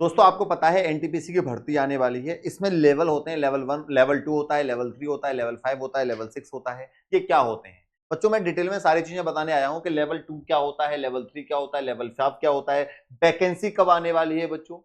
दोस्तों आपको पता है एनटीपीसी की भर्ती आने वाली है। इसमें लेवल होते हैं, लेवल 1, लेवल 2 होता है, लेवल 3 होता है, लेवल 5 होता है, लेवल 6 होता है। ये क्या होते हैं बच्चों? मैं डिटेल में सारी चीजें बताने आया हूं कि लेवल 2 क्या होता है, लेवल 3 क्या होता है, लेवल 5 क्या होता है, वैकेंसी कब आने वाली है बच्चों,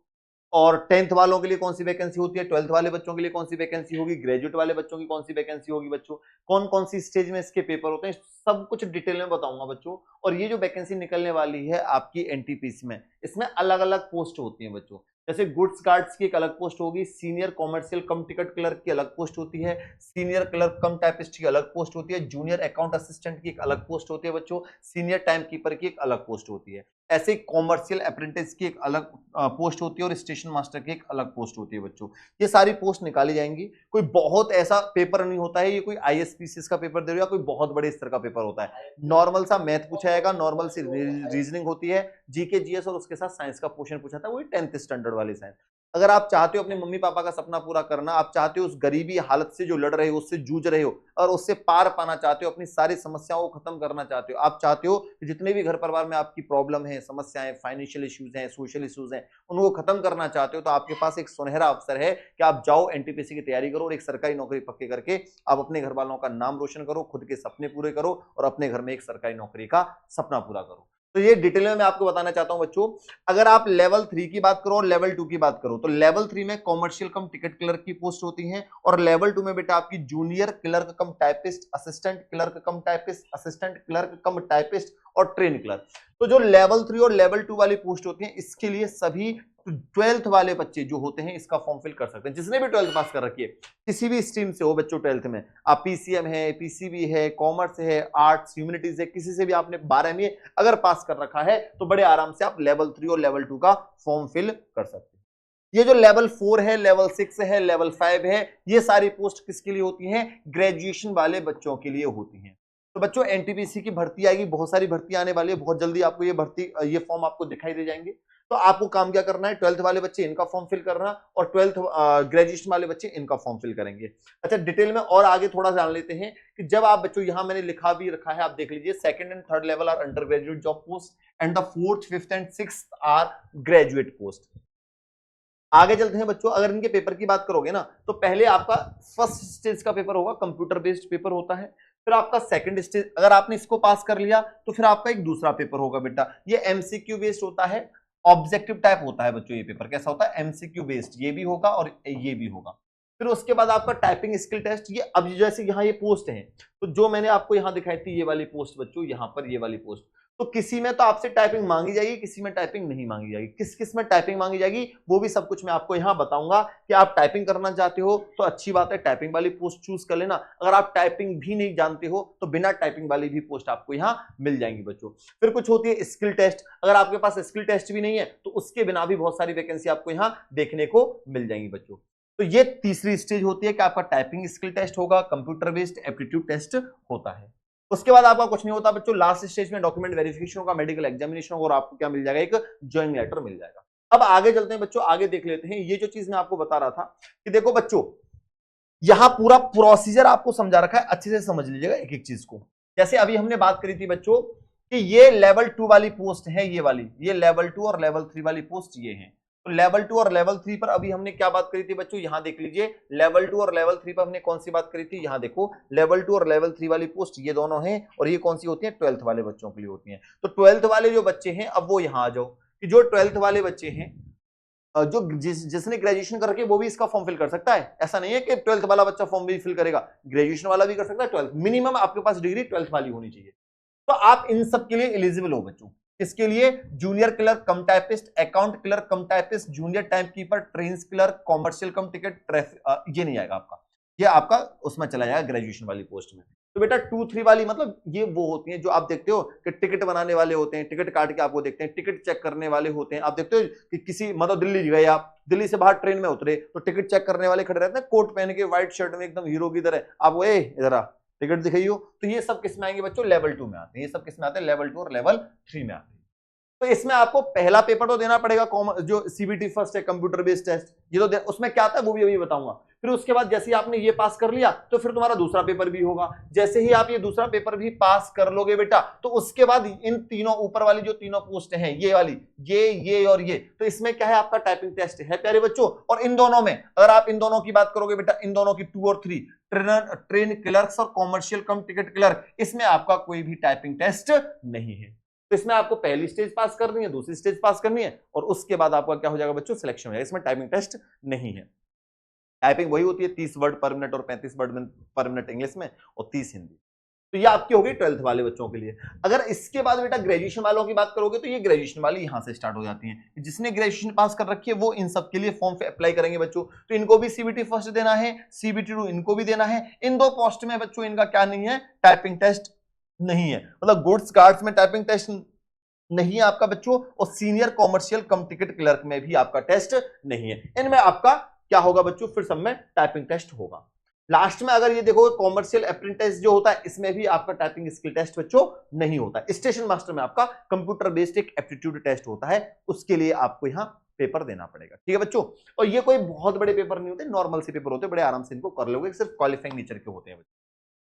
और 10th वालों के लिए कौन सी वैकेंसी होती है, 12th वाले बच्चों के लिए कौन सी वैकेंसी होगी, ग्रेजुएट वाले बच्चों की कौन सी वैकेंसी होगी बच्चों, कौन कौन सी स्टेज में इसके पेपर होते हैं, सब कुछ डिटेल में बताऊंगा बच्चों। और ये जो वैकेंसी निकलने वाली है आपकी एनटीपीसी में, इसमें अलग अलग पोस्ट होती है बच्चों। जैसे गुड्स गार्ड्स की एक अलग पोस्ट होगी, सीनियर कॉमर्शियल कम टिकट क्लर्क की अलग पोस्ट होती है, सीनियर क्लर्क कम टाइपिस्ट की अलग पोस्ट होती है, जूनियर अकाउंट असिस्टेंट की एक अलग पोस्ट होती है बच्चों, सीनियर टाइम कीपर की एक अलग पोस्ट होती है। ऐसे कॉमर्शियल अप्रेंटिस की एक अलग पोस्ट होती है और स्टेशन मास्टर की एक अलग पोस्ट होती है बच्चों। ये सारी पोस्ट निकाली जाएंगी। कोई बहुत ऐसा पेपर नहीं होता है ये कोई आईएसपीसीएस का पेपर दे रहे हो या कोई बहुत बड़े स्तर का पेपर होता है। नॉर्मल सा मैथ पूछा जाएगा, नॉर्मल सी रीजनिंग होती है, जीके जीएस और उसके साथ साइंस का पोर्शन पूछा था, वही 10th स्टैंडर्ड वाली साइंस। अगर आप चाहते हो अपने मम्मी पापा का सपना पूरा करना, आप चाहते हो उस गरीबी हालत से जो लड़ रहे हो उससे जूझ रहे हो और उससे पार पाना चाहते हो, अपनी सारी समस्याओं को खत्म करना चाहते हो, आप चाहते हो कि जितने भी घर परिवार में आपकी प्रॉब्लम है, समस्याएं, फाइनेंशियल इश्यूज हैं, सोशल इश्यूज हैं, उनको खत्म करना चाहते हो, तो आपके पास एक सुनहरा अवसर है कि आप जाओ एनटीपीसी की तैयारी करो और एक सरकारी नौकरी पक्की करके आप अपने घर वालों का नाम रोशन करो, खुद के सपने पूरे करो और अपने घर में एक सरकारी नौकरी का सपना पूरा करो। तो ये डिटेल में मैं आपको बताना चाहता हूं बच्चों। अगर आप लेवल 3 की बात करो और लेवल 2 की बात करो, तो लेवल 3 में कॉमर्शियल कम टिकट क्लर्क की पोस्ट होती है और लेवल 2 में बेटा आपकी जूनियर क्लर्क कम टाइपिस्ट, असिस्टेंट क्लर्क कम टाइपिस्ट, असिस्टेंट क्लर्क कम टाइपिस्ट और ट्रेन क्लर्क। तो जो लेवल 3 और लेवल 2 वाली पोस्ट होती है, इसके लिए सभी 12th वाले बच्चे जो होते हैं इसका फॉर्म फिल कर सकते हैं। जिसने भी 12th पास कर रखी है, किसी भी स्ट्रीम से हो बच्चों, 12th में आप पीसीएम है, पीसीबी है, कॉमर्स है, आर्ट्स, ह्यूमैनिटीज है, किसी से भी आपने 12वीं अगर पास कर रखा है तो बड़े आराम से आप लेवल 3 और लेवल 2 का फॉर्म फिल कर सकते हैं। ये जो लेवल 4 है, लेवल 6 है, लेवल 5 है, ये सारी पोस्ट किसके लिए होती हैं? ग्रेजुएशन वाले बच्चों के लिए होती हैं। तो बच्चों एनटीपीसी की भर्ती आएगी, बहुत सारी भर्ती आने वाली है, बहुत जल्दी आपको ये भर्ती, ये फॉर्म आपको दिखाई दे जाएंगे। तो आपको काम क्या करना है? 12th वाले बच्चे इनका फॉर्म फिल करना और 12th ग्रेजुएशन वाले बच्चे इनका फॉर्म फिल करेंगे। अच्छा, डिटेल में और आगे थोड़ा जान लेते हैं कि जब आप बच्चों, यहां मैंने लिखा भी रखा है, आप देख लीजिए, second and third level are under graduate job post and the fourth, fifth and sixth are graduate post. आगे चलते हैं बच्चों। अगर इनके पेपर की बात करोगे ना, तो पहले आपका फर्स्ट स्टेज का पेपर होगा, कंप्यूटर बेस्ड पेपर होता है। फिर आपका सेकंड स्टेज, अगर आपने इसको पास कर लिया तो फिर आपका एक दूसरा पेपर होगा बेटा, ये एमसीक्यू बेस्ड होता है, ऑब्जेक्टिव टाइप होता है बच्चों। ये पेपर कैसा होता है? एमसीक्यू बेस्ड, ये भी होगा और ये भी होगा। फिर उसके बाद आपका टाइपिंग स्किल टेस्ट। ये अब जैसे यहाँ ये पोस्ट है, तो जो मैंने आपको यहाँ दिखाई थी ये वाली पोस्ट बच्चों, यहाँ पर ये वाली पोस्ट, तो किसी में तो आपसे टाइपिंग मांगी जाएगी, किसी में टाइपिंग नहीं मांगी जाएगी। किस किस में टाइपिंग मांगी जाएगी वो भी सब कुछ मैं आपको यहाँ बताऊंगा। कि आप टाइपिंग करना चाहते हो तो अच्छी बात है, टाइपिंग वाली पोस्ट चूज कर लेना। अगर आप टाइपिंग भी नहीं जानते हो तो बिना टाइपिंग वाली भी पोस्ट आपको यहाँ मिल जाएंगी बच्चों। फिर कुछ होती है स्किल टेस्ट, अगर आपके पास स्किल टेस्ट भी नहीं है तो उसके बिना भी बहुत सारी वैकेंसी आपको यहाँ देखने को मिल जाएंगी बच्चों। तो ये तीसरी स्टेज होती है कि आपका टाइपिंग स्किल टेस्ट होगा, कंप्यूटर बेस्ड एप्टीट्यूड टेस्ट होता है। उसके बाद आपका कुछ नहीं होता बच्चों, लास्ट स्टेज में डॉक्यूमेंट वेरिफिकेशन होगा, मेडिकल एग्जामिनेशन होगा और आपको क्या मिल जाएगा? एक ज्वाइनिंग लेटर मिल जाएगा। अब आगे चलते हैं बच्चों, आगे देख लेते हैं। ये जो चीज मैं आपको बता रहा था कि देखो बच्चों, यहां पूरा प्रोसीजर आपको समझा रखा है, अच्छे से समझ लीजिएगा एक एक चीज को। जैसे अभी हमने बात करी थी बच्चों कि ये लेवल 2 वाली पोस्ट है, ये वाली, ये लेवल 2 और लेवल 3 वाली पोस्ट ये है। तो लेवल 2 और लेवल 3 पर अभी हमने क्या बात करी थी बच्चों? यहां देख लीजिए, लेवल 2 और लेवल 3 पर हमने कौन सी बात करी थी? यहां देखो, लेवल 2 और लेवल 3 वाली पोस्ट ये दोनों हैं और ये कौन सी होती है? 12th वाले बच्चों के लिए होती हैं। तो 12th वाले जो बच्चे हैं, अब वो यहां आ जाओ कि जो 12th वाले बच्चे हैं, जो जिसने ग्रेजुएशन कर रखी है वो भी इसका फॉर्म फिल कर सकता है। ऐसा नहीं है कि 12th वाला बच्चा फॉर्म भी फिल करेगा, ग्रेजुएशन वाला भी कर सकता है। 12th मिनिमम आपके पास डिग्री 12th वाली होनी चाहिए। तो आप इन सब के लिए एलिजिबल हो बच्चों। किसके लिए? जूनियर क्लर्क कम टाइपिस्ट, अकाउंट क्लर्क कम typist, junior time keeper, train clerk, commercial कम टिकट, ट्रैफिक, ये नहीं आएगा आपका, ये आपका उसमें चला जाएगा ग्रेजुएशन वाली पोस्ट में। तो बेटा 2-3 वाली मतलब ये वो होती हैं जो आप देखते हो कि टिकट बनाने वाले होते हैं, टिकट काट के आपको देखते हैं, टिकट चेक करने वाले होते हैं। आप देखते हो कि किसी मतलब दिल्ली गए आप, दिल्ली से बाहर ट्रेन में उतरे तो टिकट चेक करने वाले खड़े रहते हैं, कोट पहन के, व्हाइट शर्ट में, एकदम हीरो की तरह। आप वो इधर आ, टिकट दिखाइयो। तो ये सब किस में आएंगे बच्चों? लेवल 2 में आते हैं। ये सब किस में आते हैं? लेवल 2 और लेवल 3 में आते हैं। तो इसमें आपको पहला पेपर तो देना पड़ेगा, जो सीबीटी फर्स्ट है, कंप्यूटर बेस्ड टेस्ट, ये तो उसमें क्या आता है वो भी अभी बताऊंगा। फिर उसके बाद जैसे ही आपने ये पास कर लिया तो फिर तुम्हारा दूसरा पेपर भी होगा। जैसे ही आप ये दूसरा पेपर भी पास कर लोगे बेटा, तो उसके बाद इन तीनों ऊपर वाली जो तीनों पोस्ट हैं, ये वाली, ये और ये, तो इसमें क्या है, आपका टाइपिंग टेस्ट है प्यारे बच्चों। और इन दोनों में अगर आप इन दोनों की बात करोगे बेटा, इन दोनों की 2 और 3, ट्रेन क्लर्क्स और कॉमर्शियल कम टिकट क्लर्क, इसमें आपका कोई भी टाइपिंग टेस्ट नहीं है। तो इसमें आपको पहली स्टेज पास करनी है, दूसरी स्टेज पास करनी है, और उसके बाद आपका क्या हो जाएगा बच्चों, सिलेक्शन हो जाएगा। इसमें टाइपिंग टेस्ट नहीं है। टाइपिंग वही होती है 30 वर्ड पर मिनट और 35 वर्ड पर मिनट इंग्लिश में और 30 हिंदी। तो ये आपकी होगी 12th वाले बच्चों के लिए। अगर इसके बाद बेटा ग्रेजुएशन वालों की बात करोगे तो ये ग्रेजुएशन वाली यहां से स्टार्ट हो जाती हैं। जिसने ग्रेजुएशन पास कर रखी है वो इन सब के लिए फॉर्म पे अप्लाई करेंगे बच्चों। तो इनको भी सीबीटी फर्स्ट देना है, सीबीटी 2 इनको भी देना है। इन 2 पोस्ट में बच्चों इनका क्या नहीं है, टाइपिंग टेस्ट नहीं है। मतलब गुड्स कार्ड्स में टाइपिंग टेस्ट नहीं है आपका बच्चों, और सीनियर कॉमर्शियल कम टिकट क्लर्क में भी आपका टेस्ट नहीं है। इनमें आपका क्या होगा बच्चों, फिर सब में टाइपिंग टेस्ट होगा। लास्ट में अगर ये देखो कॉमर्शियल अप्रेंटिस जो होता है, इसमें भी आपका टाइपिंग स्किल टेस्ट बच्चों नहीं होता। स्टेशन मास्टर में आपका कंप्यूटर बेस्ड एक एप्टीट्यूड टेस्ट होता है, उसके लिए आपको यहाँ पेपर देना पड़ेगा। ठीक है बच्चों, और ये कोई बहुत बड़े पेपर नहीं होते, नॉर्मल से पेपर होते हैं, बड़े आराम से इनको कर लोगे, सिर्फ क्वालिफाइंग नेचर के होते हैं बच्चों।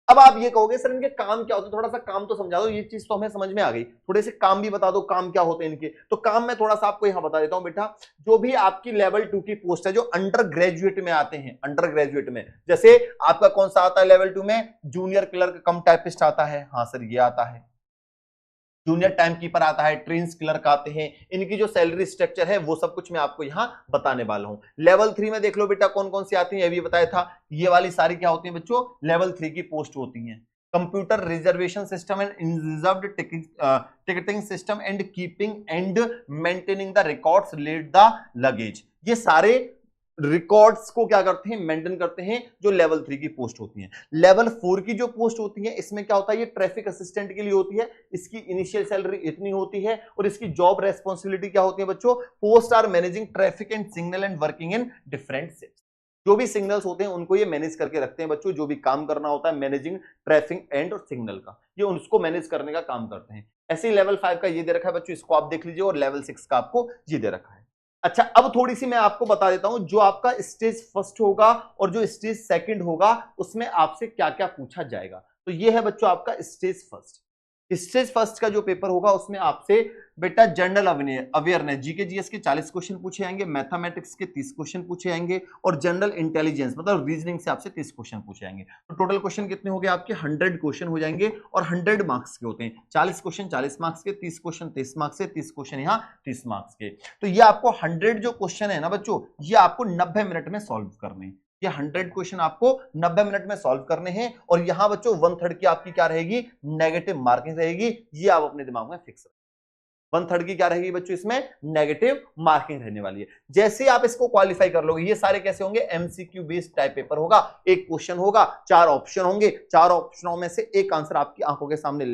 अब आप ये कहोगे सर इनके काम क्या होते हैं, थोड़ा सा काम तो समझा दो। ये चीज तो हमें समझ में आ गई, थोड़े से काम भी बता दो, काम क्या होते हैं इनके। तो काम मैं थोड़ा सा आपको यहां बता देता हूं बेटा। जो भी आपकी लेवल 2 की पोस्ट है, जो अंडर ग्रेजुएट में आते हैं, अंडर ग्रेजुएट में जैसे आपका कौन सा आता है लेवल 2 में, जूनियर क्लर्क कम टाइपिस्ट आता है, हाँ सर ये आता है। जूनियर टाइम कीपर आता है, ट्रेन्स क्लर्क आते हैं। इनकी जो सैलरी स्ट्रक्चर है वो सब कुछ मैं आपको यहां बताने वाला हूं। लेवल 3 में देख लो बेटा कौन कौन सी आती है, ये भी बताया था। ये वाली सारी क्या होती है बच्चों, लेवल 3 की पोस्ट होती हैं। Computer reservation system and reserved ticketing system and keeping and maintaining the records related the luggage, ये सारे रिकॉर्ड्स को क्या करते हैं, मेंटेन करते हैं, जो लेवल 3 की पोस्ट होती है। लेवल 4 की जो पोस्ट होती है, इसमें क्या होता है, ये ट्रैफिक असिस्टेंट के लिए होती है। इसकी इनिशियल सैलरी इतनी होती है, और इसकी जॉब रेस्पॉन्सिबिलिटी क्या होती है बच्चों, post are managing traffic and signal and working in different shifts. जो भी सिग्नल्स होते हैं उनको ये मैनेज करके रखते हैं बच्चों। जो भी काम करना होता है मैनेजिंग ट्रैफिक एंड और सिग्नल का, ये उसको मैनेज करने का काम करते हैं। ऐसे ही लेवल 5 का ये दे रखा है बच्चों, इसको आप देख लीजिए, और लेवल 6 का आपको ये दे रखा है। अच्छा, अब थोड़ी सी मैं आपको बता देता हूं, जो आपका स्टेज फर्स्ट होगा और जो स्टेज सेकंड होगा उसमें आपसे क्या क्या पूछा जाएगा। तो ये है बच्चों आपका स्टेज फर्स्ट। स्टेज फर्स्ट का जो पेपर होगा उसमें आपसे बेटा जनरल अवेयरनेस, जीके जीएस के 40 क्वेश्चन पूछे जाएंगे, मैथमेटिक्स के 30 क्वेश्चन पूछे जाएंगे, और जनरल इंटेलिजेंस मतलब रीजनिंग से आपसे 30 क्वेश्चन पूछे जाएंगे। तो टोटल क्वेश्चन कितने हो गए आपके, 100 क्वेश्चन हो जाएंगे, और 100 मार्क्स के होते हैं। 40 क्वेश्चन 40 मार्क्स के, 30 क्वेश्चन 30 मार्क्स के, 30 क्वेश्चन यहाँ 30 मार्क्स के। तो ये आपको 100 जो क्वेश्चन है ना बच्चों, ये आपको 90 मिनट में सॉल्व करने हैं। ये 100 क्वेश्चन आपको 90 मिनट में सॉल्व करने हैं, और यहां बच्चों 1/3 की आपकी क्या रहेगी, नेगेटिव मार्किंग रहेगी। ये आप अपने दिमाग में फिक्स रखें, 1/3 की क्या रहेगी बच्चों, इसमें नेगेटिव मार्किंग रहने वाली है। जैसे आप इसको क्वालिफाई कर लोगे, ये सारे कैसे होंगे, एमसीक्यू बेस्ड टाइप पेपर होगा। एक क्वेश्चन होगा, 4 ऑप्शन होंगे, 4 ऑप्शनों में से एक आंसर आपकी आंखों के सामने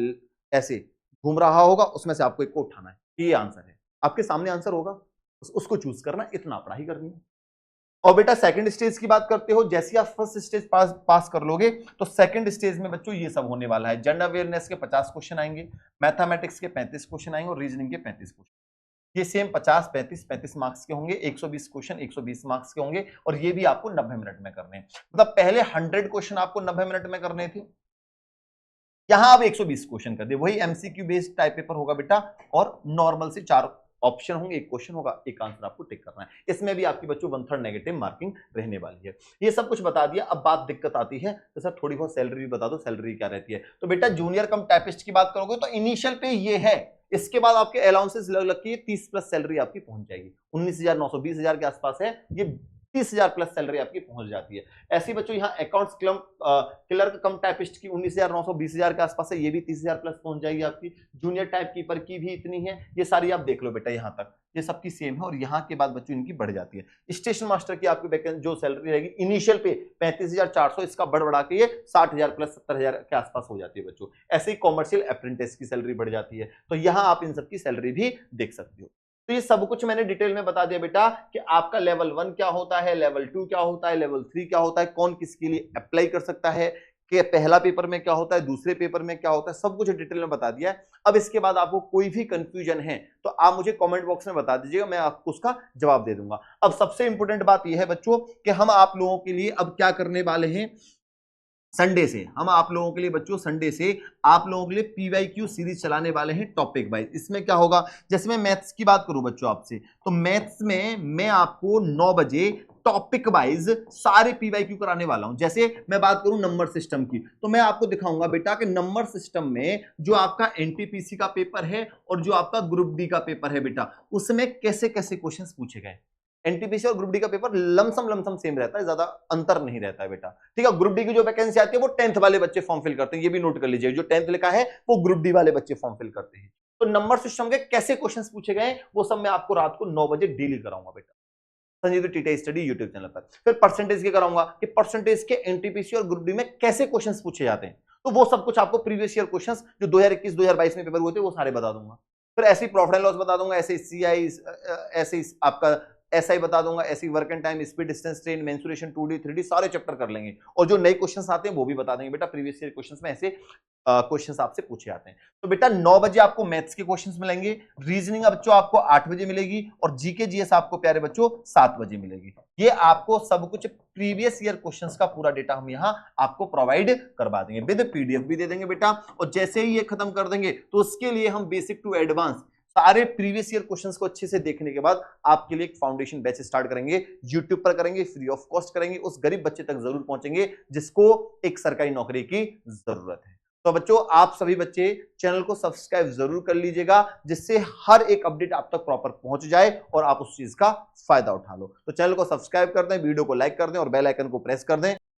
ऐसे घूम रहा होगा, उसमें से आपको एक को उठाना है, ये आंसर है। आपके सामने आंसर होगा, उसको चूज करना, इतना पढ़ाई करनी है। और बेटा सेकंड स्टेज की बात करते हो, जैसे आप फर्स्ट स्टेज पास कर लोगे तो सेकंड स्टेज में बच्चों ये सब होने वाला है। जनरल अवेयरनेस के 50 क्वेश्चन आएंगे, मैथमेटिक्स के 35 क्वेश्चन आएंगे, और रीजनिंग के 35 क्वेश्चन। ये सेम 50 35 35 मार्क्स के होंगे, 120 क्वेश्चन 120 मार्क्स के होंगे, और ये भी आपको 90 मिनट में करने हैं। मतलब पहले 100 क्वेश्चन आपको 90 मिनट में करने थे, यहां आप 120 क्वेश्चन कर दे। वही एमसीक्यू बेस्ड टाइप पेपर होगा बेटा, और नॉर्मल से 4 ऑप्शन होंगे, एक क्वेश्चन होगा, एक आंसर आपको टिक करना है। इसमें भी आपकी बच्चों 1/3 नेगेटिव मार्किंग रहने वाली है। ये सब कुछ बता दिया। अब बात दिक्कत आती है तो सर थोड़ी बहुत सैलरी भी बता दो, सैलरी क्या रहती है। तो बेटा जूनियर कम टाइपिस्ट की बात करोगे तो इनिशियल पे ये है, इसके बाद आपके अलाउंसेस लग के 30 प्लस सैलरी आपकी पहुंच जाएगी। 19,900 20,000 के आसपास है, ये 30,000 प्लस सैलरी आपकी पहुंच जाती है। ऐसे बच्चों यहाँ अकाउंट्स क्लर्क कम टाइपिस्ट की 19,900 20,000 के आसपास है, ये भी 30,000 प्लस पहुंच जाएगी आपकी। जूनियर टाइप कीपर की भी इतनी है। ये सारी आप देख लो बेटा, यहाँ तक ये सबकी सेम है, और यहाँ के बाद बच्चों इनकी बढ़ जाती है। स्टेशन मास्टर की आपकी जो सैलरी रहेगी इनिशियल पे 35,400, इसका बढ़ा के ये 60,000 प्लस 70,000 के आसपास हो जाती है बच्चों। ऐसे ही कॉमर्शियल अप्रेंटिस की सैलरी बढ़ जाती है। तो यहाँ आप इन सबकी सैलरी भी देख सकते हो। तो ये सब कुछ मैंने डिटेल में बता दिया बेटा कि आपका लेवल 1 क्या होता है, लेवल 2 क्या होता है, लेवल 3 क्या होता है, कौन किसके लिए अप्लाई कर सकता है, कि पहला पेपर में क्या होता है, दूसरे पेपर में क्या होता है, सब कुछ डिटेल में बता दिया है। अब इसके बाद आपको कोई भी कंफ्यूजन है तो आप मुझे कमेंट बॉक्स में बता दीजिएगा, मैं आपको उसका जवाब दे दूंगा। अब सबसे इंपॉर्टेंट बात यह है बच्चों कि हम आप लोगों के लिए अब क्या करने वाले हैं, संडे से हम आप लोगों के लिए बच्चों संडे से आप लोगों के लिए पीवाईक्यू सीरीज चलाने वाले हैं टॉपिक वाइज। इसमें क्या होगा, जैसे मैं मैथ्स की बात करूं बच्चों आपसे, तो मैथ्स में मैं आपको 9 बजे टॉपिक वाइज सारे पीवाईक्यू कराने वाला हूं। जैसे मैं बात करूं नंबर सिस्टम की, तो मैं आपको दिखाऊंगा बेटा कि नंबर सिस्टम में जो आपका एनटीपीसी का पेपर है और जो आपका ग्रुप डी का पेपर है बेटा, उसमें कैसे कैसे क्वेश्चंस पूछे गए। एनटीपीसी और ग्रुप डी का पेपर लमसम सेम रहता है, ज्यादा अंतर नहीं रहता है बेटा, ठीक है। ग्रुप डी की जो वैकेंसी आती है वो 10th वाले बच्चे फॉर्म फिल करते हैं, ये भी नोट कर लीजिए, जो 10th लिखा है वो ग्रुप डी वाले बच्चे फॉर्म फिल करते हैं। तो नंबर सिस्टम के कैसे क्वेश्चंस पूछे गए वो सब मैं आपको रात को 9 बजे डेली कराऊंगा बेटा, Sanjeev theta study YouTube channel पर। फिर परसेंटेज के कराऊंगा कि परसेंटेज के एनटीपीसी और ग्रुप डी में कैसे क्वेश्चंस पूछे जाते हैं, तो वो सब कुछ आपको प्रीवियस ईयर क्वेश्चंस जो 2021-2022 में पेपर हुए थे वो सारे बता दूंगा। फिर ऐसे प्रॉफिट एंड लॉस बता दूंगा, ऐसे सीआई, ऐसे आपका एसआई बता दूंगा, ऐसी work and time, speed, distance, train, mensuration, 2D 3D सारे चैप्टर कर लेंगे, और जो नए क्वेश्चंस आते हैं वो भी बता देंगे बेटा। प्रीवियस ईयर क्वेश्चंस में ऐसे क्वेश्चंस आपसे पूछे जाते हैं। तो बेटा 9 बजे आपको मैथ्स के क्वेश्चंस मिलेंगे, रीजनिंग बच्चों आपको 8 बजे मिलेगी, और जीके जीएस आपको प्यारे बच्चों 7 बजे मिलेगी। ये आपको सब कुछ प्रीवियस ईयर क्वेश्चंस का पूरा डेटा हम यहाँ आपको प्रोवाइड करवा देंगे, विद पीडीएफ भी दे देंगे बेटा। और जैसे ही ये खत्म कर देंगे तो उसके लिए हम बेसिक टू एडवांस सारे प्रीवियस ईयर क्वेश्चंस को अच्छे से देखने के बाद आपके लिए एक फाउंडेशन बैच स्टार्ट करेंगे, यूट्यूब पर करेंगे, फ्री ऑफ कॉस्ट करेंगे, उस गरीब बच्चे तक जरूर पहुंचेंगे जिसको एक सरकारी नौकरी की जरूरत है। तो बच्चों आप सभी बच्चे चैनल को सब्सक्राइब जरूर कर लीजिएगा, जिससे हर एक अपडेट आप तक प्रॉपर पहुंच जाए और आप उस चीज का फायदा उठा लो। तो चैनल को सब्सक्राइब कर दें, वीडियो को लाइक कर दें और बेल आइकन को प्रेस कर दें,